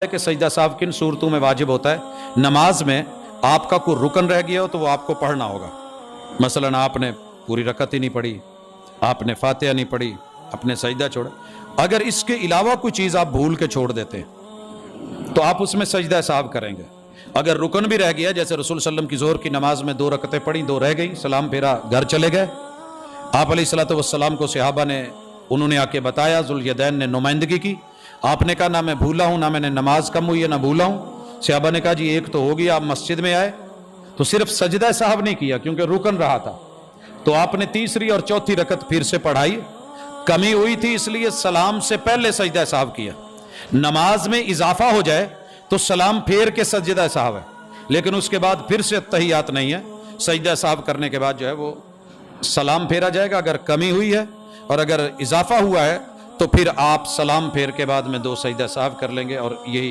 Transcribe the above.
کہ سجدہ صاحب کن صورتوں میں واجب ہوتا ہے؟ نماز میں آپ کا کوئی رکن رہ گیا ہو تو وہ آپ کو پڑھنا ہوگا. مثلا آپ نے پوری رکعت ہی نہیں پڑھی، آپ نے فاتحہ نہیں پڑھی، اپنے سجدہ چھوڑا. اگر اس کے علاوہ کوئی چیز آپ بھول کے چھوڑ دیتے ہیں تو آپ اس میں سجدہ صاحب کریں گے. اگر رکن بھی رہ گیا، جیسے رسول صلی اللہ علیہ وسلم کی ظہر کی نماز میں 2 رکعتیں پڑھی، 2 رہ گئی، سلام پھیرا، گھر چلے گئے. آپ علیہ الصلوۃ والسلام کو صحابہ نے انہوں نے آ کے بتایا، ذوالیدین نے نمائندگی کی. آپ نے کہا نہ میں بھولا ہوں، نہ میں نے نماز کم ہوئی ہے، نہ بھولا ہوں. صحابہ نے کہا جی ایک تو ہو گیا. آپ مسجد میں آئے تو صرف سجدہ صاحب نہیں کیا کیونکہ رکن رہا تھا، تو آپ نے تیسری اور چوتھی رکعت پھر سے پڑھائی. کمی ہوئی تھی اس لیے سلام سے پہلے سجدہ صاحب کیا. نماز میں اضافہ ہو جائے تو سلام پھیر کے سجدہ صاحب ہے، لیکن اس کے بعد پھر سے تحیات نہیں ہے. سجدہ صاحب کرنے کے بعد جو ہے وہ سلام پھیرا جائے گا اگر کمی ہوئی ہے، اور اگر اضافہ ہوا ہے تو پھر آپ سلام پھیر کے بعد میں 2 سجدہ صاحب کر لیں گے. اور یہی